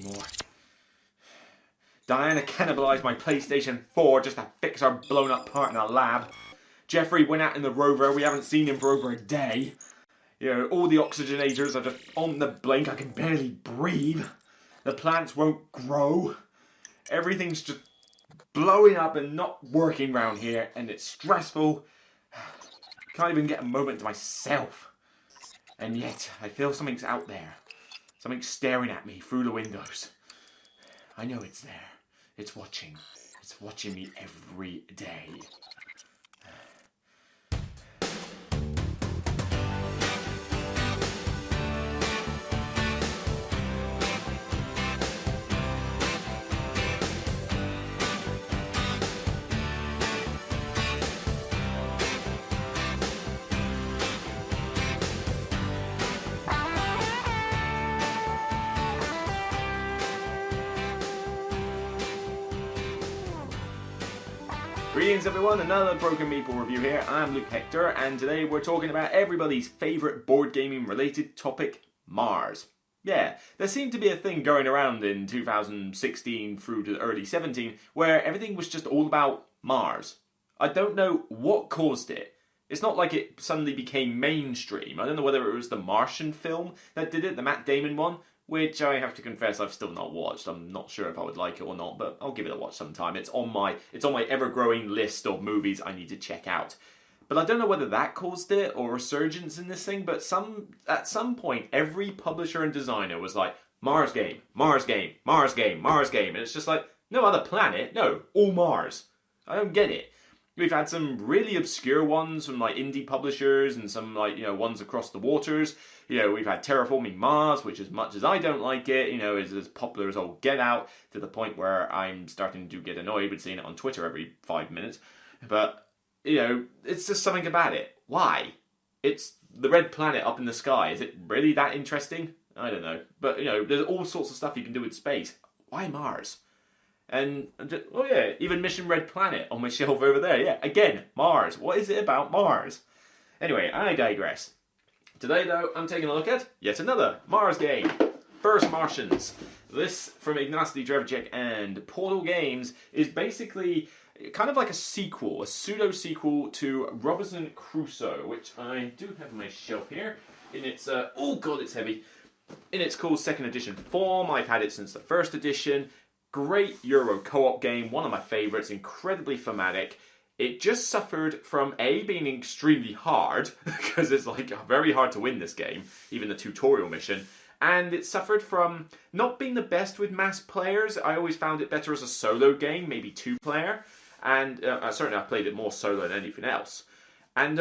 anymore. Diana cannibalised my PlayStation 4 just to fix our blown up part in a lab. Jeffrey went out in the rover, we haven't seen him for over a day. You know, all the oxygenators are just on the blink, I can barely breathe. The plants won't grow. Everything's just blowing up and not working round here, and it's stressful. Can't even get a moment to myself. And yet, I feel something's out there. Something's staring at me through the windows. I know it's there. It's watching. It's watching me every day. Greetings everyone, another Broken Meeple review here. I'm Luke Hector, and today we're talking about everybody's favourite board gaming related topic, Mars. Yeah, there seemed to be a thing going around in 2016 through to early 17 where everything was just all about Mars. I don't know what caused it. It's not like it suddenly became mainstream. I don't know whether it was the Martian film that did it, the Matt Damon one, which I have to confess I've still not watched. I'm not sure if I would like it or not, but I'll give it a watch sometime. It's on my ever-growing list of movies I need to check out. But I don't know whether that caused it or a resurgence in this thing, but at some point every publisher and designer was like, Mars game, Mars game, Mars game, Mars game. And it's just like, no other planet, no, all Mars. I don't get it. We've had some really obscure ones from like indie publishers and some like, ones across the waters. We've had Terraforming Mars, which as much as I don't like it, is as popular as all get out, to the point where I'm starting to get annoyed with seeing it on Twitter every 5 minutes. But, it's just something about it. Why? It's the red planet up in the sky. Is it really that interesting? I don't know. But, there's all sorts of stuff you can do with space. Why Mars? And just, even Mission Red Planet on my shelf over there. Yeah, again, Mars. What is it about Mars? Anyway, I digress. Today, though, I'm taking a look at yet another Mars game. First Martians. This, from Ignacy Drevcek and Portal Games, is basically kind of like a sequel, a pseudo-sequel to Robinson Crusoe, which I do have on my shelf here. In its, oh god, it's heavy. In its cool second edition form. I've had it since the first edition. Great Euro co-op game, one of my favourites, incredibly thematic. It just suffered from being extremely hard, because it's like very hard to win this game, even the tutorial mission. And it suffered from not being the best with mass players. I always found it better as a solo game, maybe 2-player. And certainly I played it more solo than anything else. And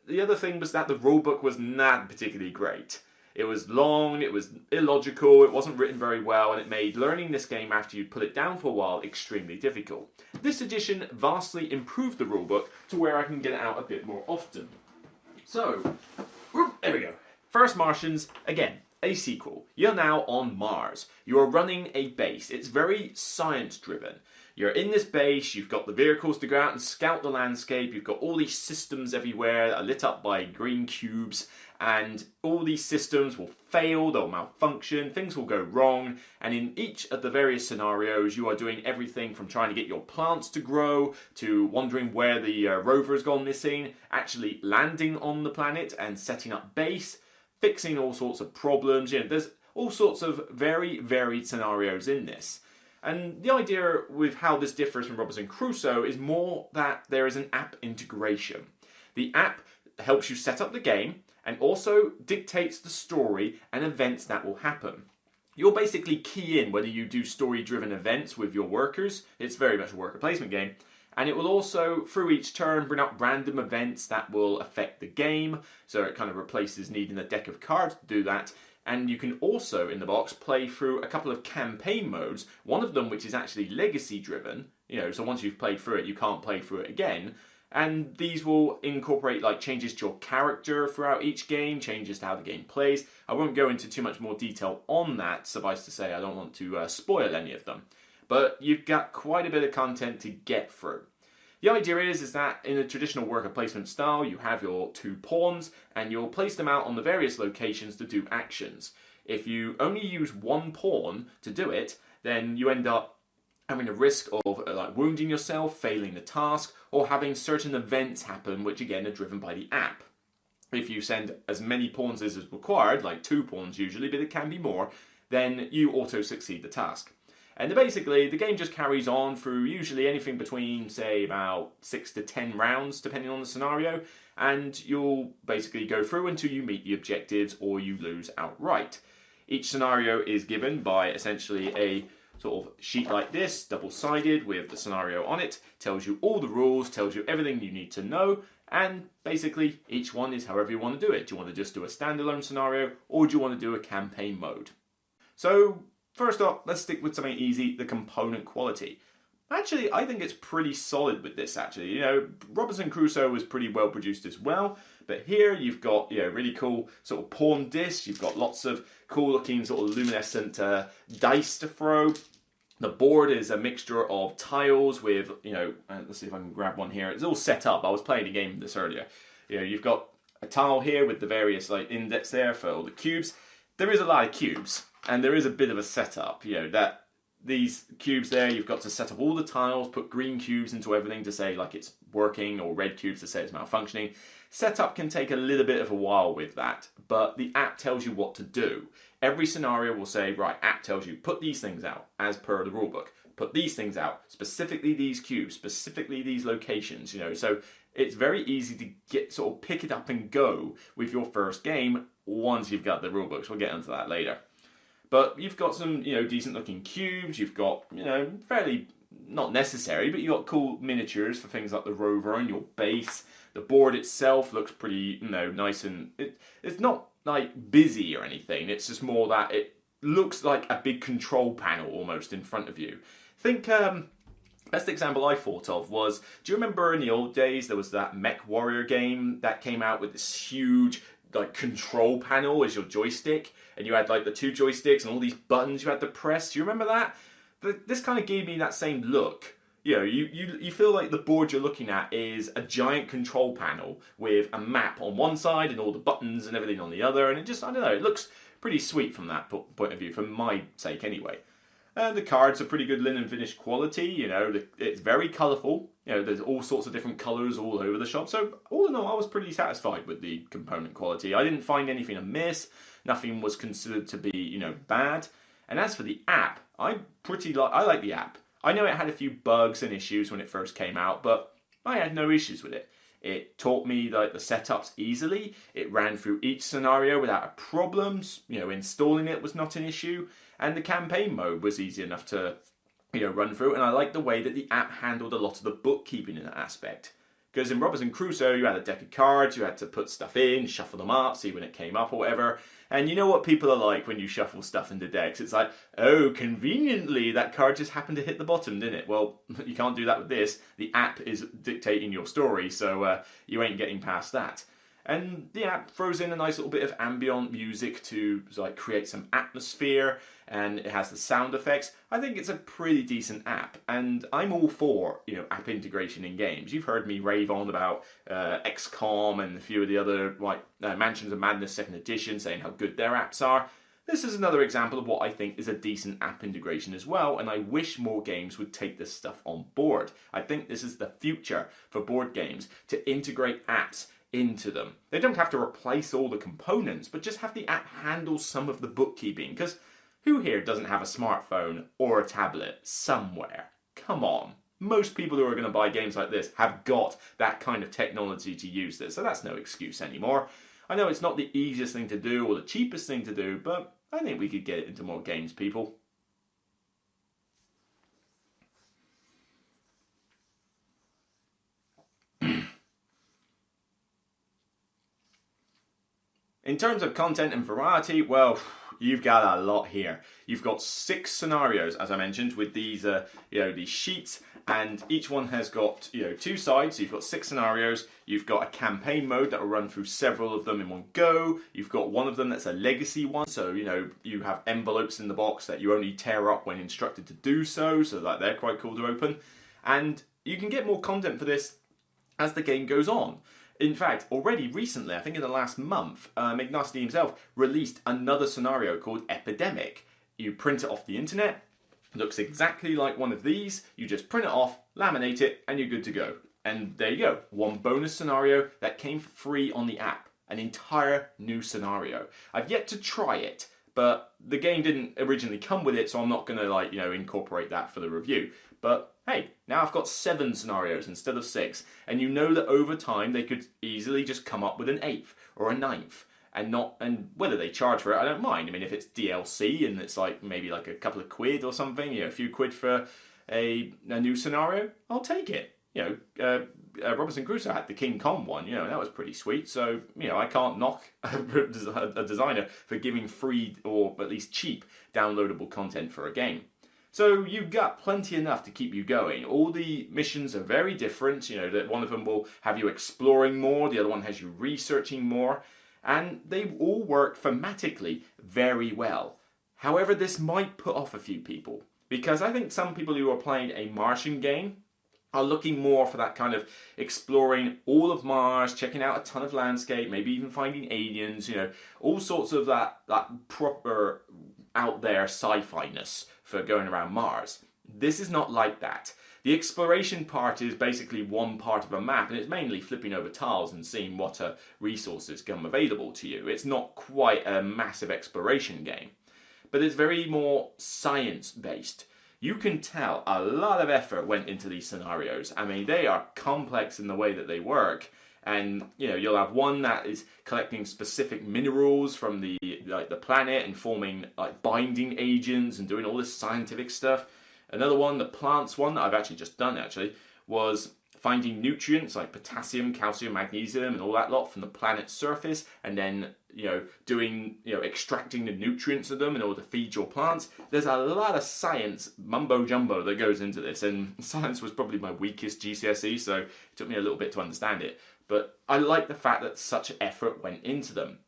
the other thing was that the rulebook was not particularly great. It was long, it was illogical, it wasn't written very well, and it made learning this game after you'd put it down for a while extremely difficult. This edition vastly improved the rulebook to where I can get it out a bit more often. So, there we go. First Martians, again, a sequel. You're now on Mars. You're running a base. It's very science-driven. You're in this base, you've got the vehicles to go out and scout the landscape, you've got all these systems everywhere that are lit up by green cubes, and all these systems will fail, they'll malfunction, things will go wrong, and in each of the various scenarios you are doing everything from trying to get your plants to grow, to wondering where the rover has gone missing, actually landing on the planet and setting up base, fixing all sorts of problems. There's all sorts of very varied scenarios in this. And the idea with how this differs from Robinson Crusoe is more that there is an app integration. The app helps you set up the game and also dictates the story and events that will happen. You'll basically key in whether you do story-driven events with your workers. It's very much a worker placement game. And it will also, through each turn, bring up random events that will affect the game. So it kind of replaces needing a deck of cards to do that. And you can also, in the box, play through a couple of campaign modes. One of them which is actually legacy-driven. So once you've played through it, you can't play through it again. And these will incorporate like changes to your character throughout each game, changes to how the game plays. I won't go into too much more detail on that. Suffice to say, I don't want to spoil any of them. But you've got quite a bit of content to get through. The idea is that in a traditional worker placement style, you have your 2 pawns and you'll place them out on the various locations to do actions. If you only use one pawn to do it, then you end up having a risk of like wounding yourself, failing the task, or having certain events happen which again are driven by the app. If you send as many pawns as is required, like 2 pawns usually, but it can be more, then you auto-succeed the task. And basically, the game just carries on through usually anything between, say, about 6 to 10 rounds, depending on the scenario, and you'll basically go through until you meet the objectives or you lose outright. Each scenario is given by essentially a sort of sheet like this, double-sided with the scenario on it, tells you all the rules, tells you everything you need to know, and basically each one is however you want to do it. Do you want to just do a standalone scenario, or do you want to do a campaign mode? So first up, let's stick with something easy, the component quality. Actually, I think it's pretty solid with this, actually. You know, Robinson Crusoe was pretty well produced as well, but here you've got, you know, really cool sort of pawn discs, you've got lots of cool looking sort of luminescent dice to throw. The board is a mixture of tiles with, you know, let's see if I can grab one here. It's all set up. I was playing a game of this earlier. You know, you've got a tile here with the various like indents there for all the cubes. There is a lot of cubes, and there is a bit of a setup. You know, that these cubes there, you've got to set up all the tiles, put green cubes into everything to say like it's working, or red cubes to say it's malfunctioning. Setup can take a little bit of a while with that, but the app tells you what to do. Every scenario will say, right, app tells you, put these things out as per the rulebook. Put these things out, specifically these cubes, specifically these locations, you know. So it's very easy to get sort of pick it up and go with your first game once you've got the rulebooks. We'll get into that later. But you've got some, you know, decent looking cubes. You've got, you know, fairly not necessary, but you've got cool miniatures for things like the rover and your base. The board itself looks pretty, you know, nice, and it's not like busy or anything. It's just more that it looks like a big control panel almost in front of you. Think best example I thought of was, do you remember in the old days there was that Mech Warrior game that came out with this huge like control panel as your joystick, and you had like the 2 joysticks and all these buttons you had to press? Do you remember that? This kind of gave me that same look. You know, you feel like the board you're looking at is a giant control panel with a map on one side and all the buttons and everything on the other, and it just, I don't know, it looks pretty sweet from that point of view, for my sake anyway. The cards are pretty good linen finish quality, you know, it's very colourful, you know, there's all sorts of different colours all over the shop, so all in all I was pretty satisfied with the component quality. I didn't find anything amiss, nothing was considered to be, you know, bad. And as for the app, I like the app. I know it had a few bugs and issues when it first came out, but I had no issues with it. It taught me like the setups easily. It ran through each scenario without a problem. You know, installing it was not an issue, and the campaign mode was easy enough to, you know, run through. And I liked the way that the app handled a lot of the bookkeeping in that aspect. Because in Robinson Crusoe, you had a deck of cards, you had to put stuff in, shuffle them up, see when it came up or whatever. And you know what people are like when you shuffle stuff into decks. It's like, oh, conveniently, that card just happened to hit the bottom, didn't it? Well, you can't do that with this. The app is dictating your story, so you ain't getting past that. And the app throws in a nice little bit of ambient music to like create some atmosphere, and it has the sound effects. I think it's a pretty decent app, and I'm all for, you know, app integration in games. You've heard me rave on about XCOM and a few of the other like Mansions of Madness 2nd Edition, saying how good their apps are. This is another example of what I think is a decent app integration as well, and I wish more games would take this stuff on board. I think this is the future for board games, to integrate apps into them. They don't have to replace all the components, but just have the app handle some of the bookkeeping, because who here doesn't have a smartphone or a tablet somewhere? Come on. Most people who are going to buy games like this have got that kind of technology to use this, so that's no excuse anymore. I know it's not the easiest thing to do or the cheapest thing to do, but I think we could get it into more games, people. In terms of content and variety, well, you've got a lot here. You've got 6 scenarios, as I mentioned, with these, these sheets, and each one has got, 2 sides. So you've got 6 scenarios. You've got a campaign mode that will run through several of them in one go. You've got one of them that's a legacy one. So, you have envelopes in the box that you only tear up when instructed to do so that they're quite cool to open. And you can get more content for this as the game goes on. In fact, already recently, I think in the last month, Ignacy himself released another scenario called Epidemic. You print it off the internet, looks exactly like one of these, you just print it off, laminate it, and you're good to go. And there you go, one bonus scenario that came for free on the app. An entire new scenario. I've yet to try it, but the game didn't originally come with it, so I'm not going to incorporate that for the review. But hey, now I've got 7 scenarios instead of 6, and you know that over time they could easily just come up with an 8th or a 9th, and whether they charge for it, I don't mind. I mean, if it's DLC and it's maybe a couple of quid or something, a few quid for a new scenario, I'll take it. Robinson Crusoe had the King Kong one, that was pretty sweet. So, I can't knock a designer for giving free or at least cheap downloadable content for a game. So you've got plenty enough to keep you going. All the missions are very different. That one of them will have you exploring more, the other one has you researching more, and they all work thematically very well. However, this might put off a few people, because I think some people who are playing a Martian game are looking more for that kind of exploring all of Mars, checking out a ton of landscape, maybe even finding aliens, all sorts of that proper out there sci-fi-ness for going around Mars. This is not like that. The exploration part is basically one part of a map, and it's mainly flipping over tiles and seeing what resources come available to you. It's not quite a massive exploration game, but it's very more science-based. You can tell a lot of effort went into these scenarios. I mean, they are complex in the way that they work. And, you'll have one that is collecting specific minerals from the planet and forming binding agents and doing all this scientific stuff. Another one, the plants one that I've actually just done was finding nutrients like potassium, calcium, magnesium and all that lot from the planet's surface, and then doing extracting the nutrients of them in order to feed your plants. There's a lot of science mumbo jumbo that goes into this, and science was probably my weakest GCSE, so it took me a little bit to understand it. But I like the fact that such effort went into them.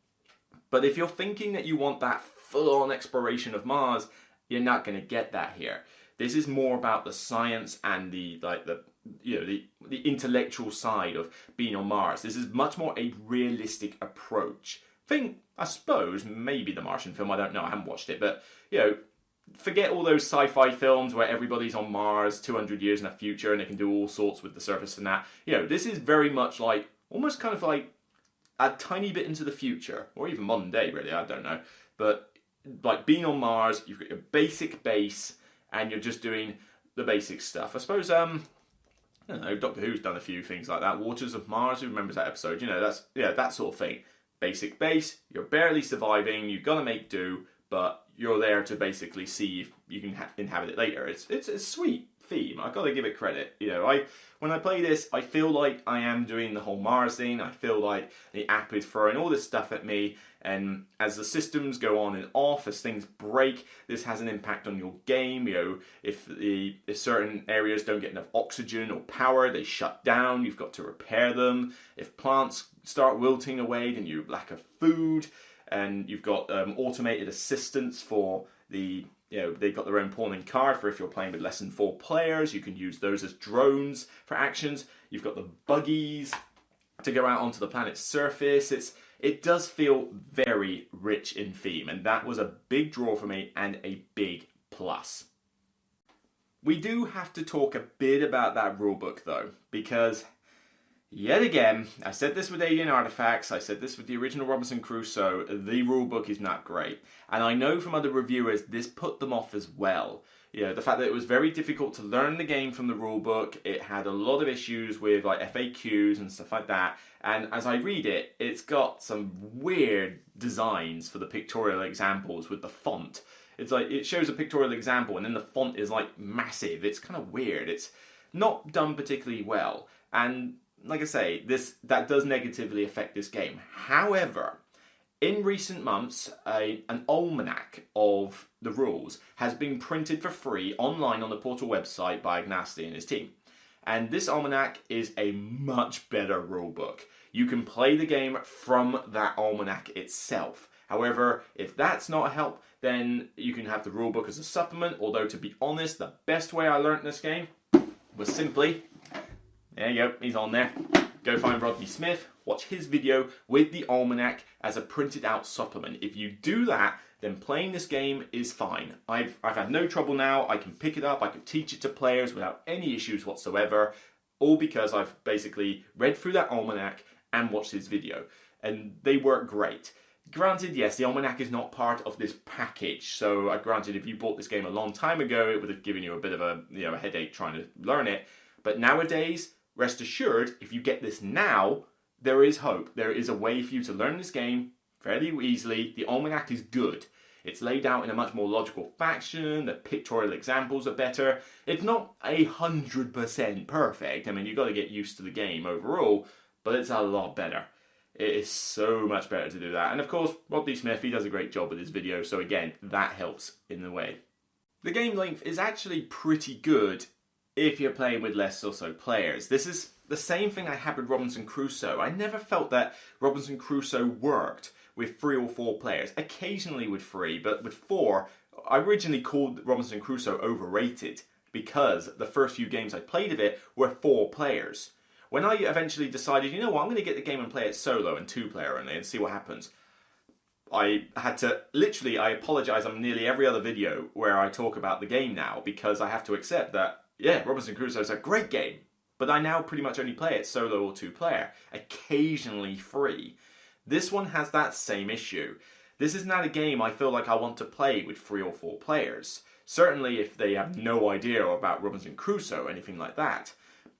But if you're thinking that you want that full-on exploration of Mars, you're not going to get that here. This is more about the science and the intellectual side of being on Mars. This is much more a realistic approach. I suppose, maybe the Martian film, I don't know, I haven't watched it, but, forget all those sci-fi films where everybody's on Mars 200 years in the future and they can do all sorts with the surface and that. This is very much almost kind of like a tiny bit into the future, or even modern day, really, I don't know. But, being on Mars, you've got your basic base, and you're just doing the basic stuff. I suppose, I don't know, Doctor Who's done a few things like that. Waters of Mars, who remembers that episode? That sort of thing. Basic base, you're barely surviving, you've got to make do, but you're there to basically see if you can inhabit it later. It's a sweet theme. I've got to give it credit. When I play this, I feel like I am doing the whole Mars thing. I feel like the app is throwing all this stuff at me, and as the systems go on and off, as things break, this has an impact on your game. If certain areas don't get enough oxygen or power, they shut down. You've got to repair them. If plants start wilting away, then you lack of food, and you've got automated assistance for they've got their own pawn and card for if you're playing with less than 4 players. You can use those as drones for actions. You've got the buggies to go out onto the planet's surface. It does feel very rich in theme, and that was a big draw for me and a big plus. We do have to talk a bit about that rulebook though, because yet again, I said this with Alien Artifacts, I said this with the original Robinson Crusoe, the rulebook is not great. And I know from other reviewers this put them off as well. The fact that it was very difficult to learn the game from the rulebook, it had a lot of issues with FAQs and stuff like that, and as I read it, it's got some weird designs for the pictorial examples with the font. It's it shows a pictorial example and then the font is massive. It's kind of weird. It's not done particularly well, and like I say, that does negatively affect this game. However, in recent months, an almanac of the rules has been printed for free online on the Portal website by Ignacy and his team. And this almanac is a much better rulebook. You can play the game from that almanac itself. However, if that's not a help, then you can have the rulebook as a supplement, although to be honest, the best way I learnt this game was simply, there you go, he's on there, Go find Rodney Smith, watch his video with the almanac as a printed out supplement. If you do that, then playing this game is fine. I've had no trouble now. I can pick it up, I can teach it to players without any issues whatsoever, all because I've basically read through that almanac and watched his video. And they work great. Granted, yes, the almanac is not part of this package, so granted, if you bought this game a long time ago, it would have given you a bit of a headache trying to learn it. But nowadays, rest assured, if you get this now, there is hope. There is a way for you to learn this game fairly easily. The almanac is good. It's laid out in a much more logical fashion. The pictorial examples are better. It's not 100% perfect. I mean, you've got to get used to the game overall, but it's a lot better. It is so much better to do that. And of course, Rodney Smith, he does a great job with his video, so again, that helps in the way. The game length is actually pretty good if you're playing with less or so players. This is the same thing I had with Robinson Crusoe. I never felt that Robinson Crusoe worked with 3 or 4 players. Occasionally with 3, but with 4, I originally called Robinson Crusoe overrated because the first few games I played of it were 4 players. When I eventually decided, you know what, I'm going to get the game and play it solo and 2-player only and see what happens, I had to, literally, I apologise on nearly every other video where I talk about the game now because I have to accept that, yeah, Robinson Crusoe is a great game, but I now pretty much only play it solo or 2-player, occasionally 3. This one has that same issue. This is not a game I feel like I want to play with 3 or 4 players. Certainly if they have no idea about Robinson Crusoe or anything like that.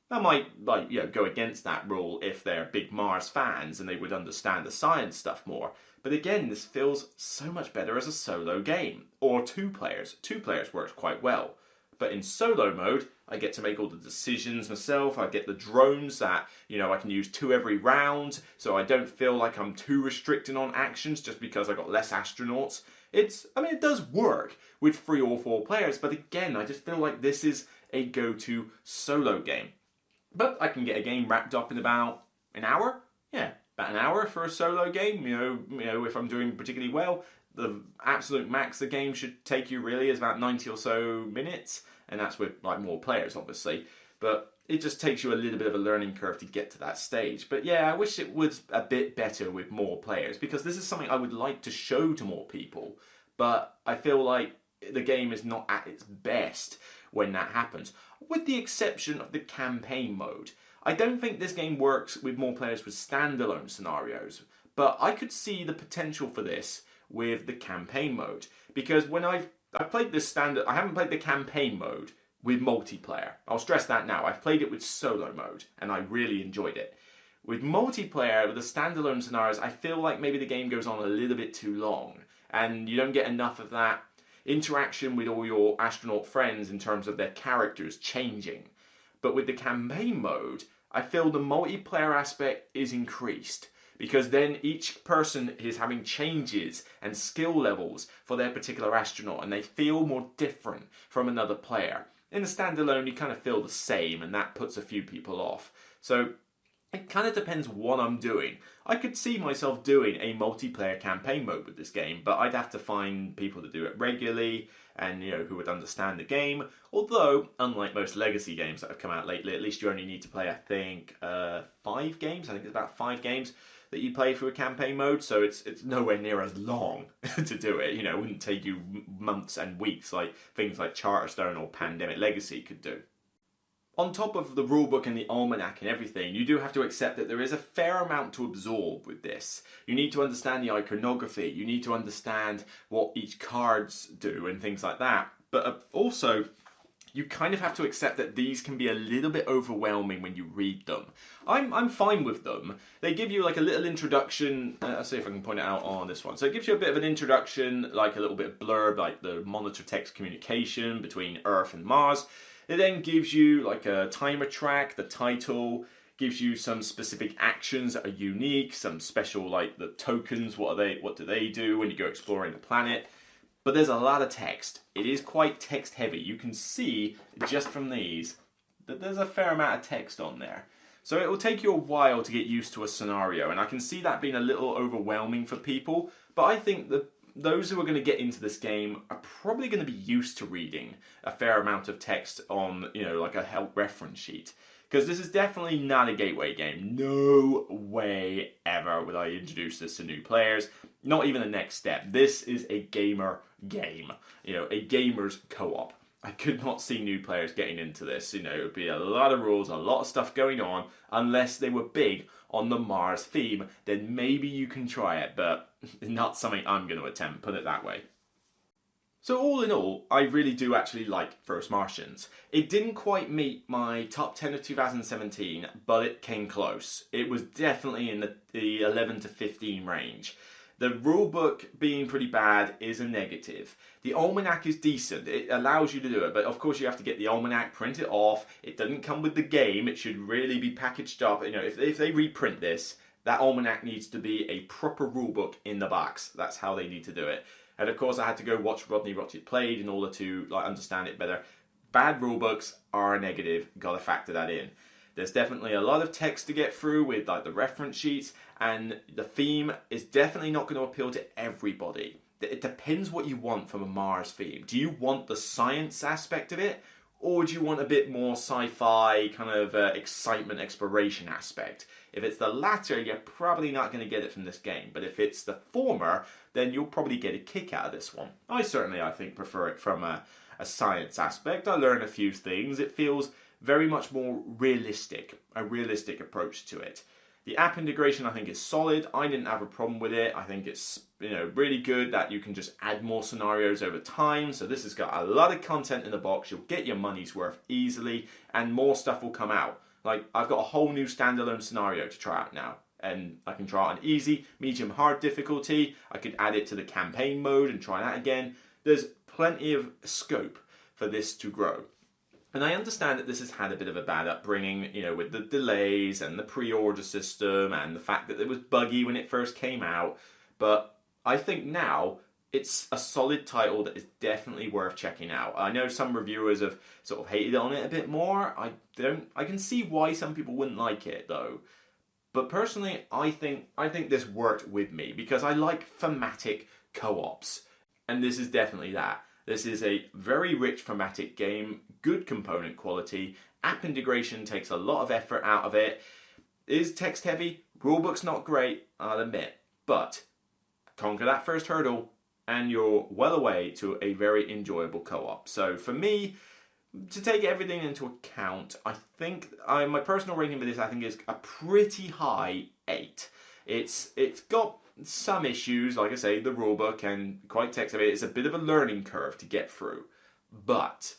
I might go against that rule if they're big Mars fans and they would understand the science stuff more. But again, this feels so much better as a solo game. Or 2 players. 2 players works quite well. But in solo mode, I get to make all the decisions myself. I get the drones that, I can use 2 every round. So I don't feel like I'm too restricted on actions just because I got less astronauts. It does work with 3 or 4 players. But again, I just feel like this is a go-to solo game. But I can get a game wrapped up in about an hour. Yeah, about an hour for a solo game. If I'm doing particularly well. The absolute max the game should take you really is about 90 or so minutes. And that's with more players, obviously. But it just takes you a little bit of a learning curve to get to that stage. But yeah, I wish it was a bit better with more players. Because this is something I would like to show to more people. But I feel like the game is not at its best when that happens. With the exception of the campaign mode. I don't think this game works with more players with standalone scenarios. But I could see the potential for this with the campaign mode. Because when I've played this I haven't played the campaign mode with multiplayer. I'll stress that now. I've played it with solo mode and I really enjoyed it. With multiplayer, with the standalone scenarios, I feel like maybe the game goes on a little bit too long. And you don't get enough of that interaction with all your astronaut friends in terms of their characters changing. But with the campaign mode, I feel the multiplayer aspect is increased. Because then each person is having changes and skill levels for their particular astronaut and they feel more different from another player. In the standalone, you kind of feel the same and that puts a few people off. So it kind of depends what I'm doing. I could see myself doing a multiplayer campaign mode with this game, but I'd have to find people to do it regularly and who would understand the game. Although, unlike most legacy games that have come out lately, at least you only need to play, I think, 5 games. I think it's about 5 games that you play through a campaign mode, so it's nowhere near as long to do it. It wouldn't take you months and weeks like things like Charterstone or Pandemic Legacy could do. On top of the rulebook and the almanac and everything, you do have to accept that there is a fair amount to absorb with this. You need to understand the iconography, you need to understand what each cards do and things like that. But also, you kind of have to accept that these can be a little bit overwhelming when you read them. I'm fine with them. They give you like a little introduction. Let's see if I can point it out on this one. So it gives you a bit of an introduction, like a little bit of blurb, like the monitor text communication between Earth and Mars. It then gives you like a timer track, the title, gives you some specific actions that are unique, some special like the tokens, what do they do when you go exploring the planet. But there's a lot of text. It is quite text heavy. You can see just from these that there's a fair amount of text on there. So it will take you a while to get used to a scenario, and I can see that being a little overwhelming for people, but I think that those who are going to get into this game are probably going to be used to reading a fair amount of text on, like a help reference sheet. Because this is definitely not a gateway game. No way ever would I introduce this to new players. Not even the next step. This is a gamer game. You know, a gamer's co-op. I could not see new players getting into this. You know, it would be a lot of rules, a lot of stuff going on, unless they were big on the Mars theme. Then maybe you can try it, but not something I'm going to attempt, put it that way. So all in all, I really do actually like First Martians. It didn't quite meet my top 10 of 2017, but it came close. It was definitely in the 11 to 15 range. The rulebook being pretty bad is a negative. The almanac is decent. It allows you to do it, but of course you have to get the almanac, print it off. It doesn't come with the game. It should really be packaged up. You know, if they reprint this, that almanac needs to be a proper rulebook in the box. That's how they need to do it. And of course I had to go watch Rodney Rocket Played in order to understand it better. Bad rulebooks are a negative, gotta factor that in. There's definitely a lot of text to get through with the reference sheets, and the theme is definitely not going to appeal to everybody. It depends what you want from a Mars theme. Do you want the science aspect of it, or do you want a bit more sci-fi kind of excitement, exploration aspect? If it's the latter, you're probably not going to get it from this game. But if it's the former, then you'll probably get a kick out of this one. I think, prefer it from a science aspect. I learn a few things. It feels very much more realistic, a realistic approach to it. The app integration, I think, is solid. I didn't have a problem with it. I think it's really good that you can just add more scenarios over time. So this has got a lot of content in the box. You'll get your money's worth easily, and more stuff will come out. Like, I've got a whole new standalone scenario to try out now. And I can try it on easy, medium, hard difficulty. I could add it to the campaign mode and try that again. There's plenty of scope for this to grow. And I understand that this has had a bit of a bad upbringing, with the delays and the pre-order system and the fact that it was buggy when it first came out. But I think now it's a solid title that is definitely worth checking out. I know some reviewers have sort of hated on it a bit more. I can see why some people wouldn't like it though. But personally, I think this worked with me because I like thematic co-ops. And this is definitely that. This is a very rich thematic game, good component quality, app integration takes a lot of effort out of it. It is text heavy, rulebook's not great, I'll admit, but conquer that first hurdle and you're well away to a very enjoyable co-op. So for me, to take everything into account, I think my personal rating for this I think is a pretty high 8. It's got some issues, like I say, the rulebook and quite text heavy. It's a bit of a learning curve to get through, but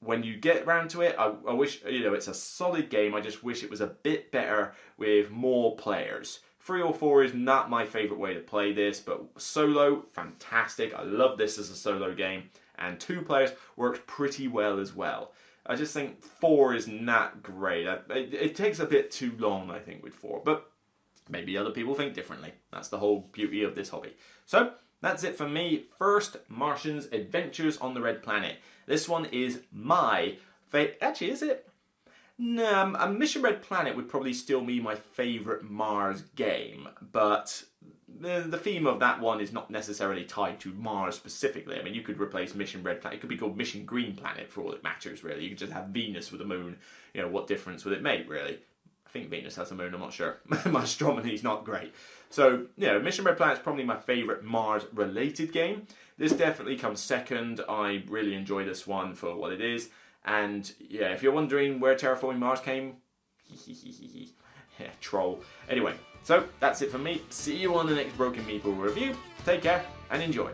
when you get round to it, I wish it's a solid game. I just wish it was a bit better with more players. 3 or 4 is not my favourite way to play this, but solo, fantastic. I love this as a solo game, and 2 players works pretty well as well. I just think 4 is not great. It takes a bit too long, I think, with 4, but maybe other people think differently. That's the whole beauty of this hobby. So, that's it for me. First, Martians Adventures on the Red Planet. This one is my favourite. Actually, is it? No, a Mission Red Planet would probably still be my favourite Mars game, but the theme of that one is not necessarily tied to Mars specifically. I mean, you could replace Mission Red Planet. It could be called Mission Green Planet for all it matters, really. You could just have Venus with a moon. What difference would it make, really? I think Venus has a moon, I'm not sure. My astronomy is not great. So, Mission Red Planet is probably my favourite Mars-related game. This definitely comes second. I really enjoy this one for what it is. And, yeah, if you're wondering where Terraforming Mars came, yeah, troll. Anyway, so that's it for me. See you on the next Broken Meeple review. Take care and enjoy.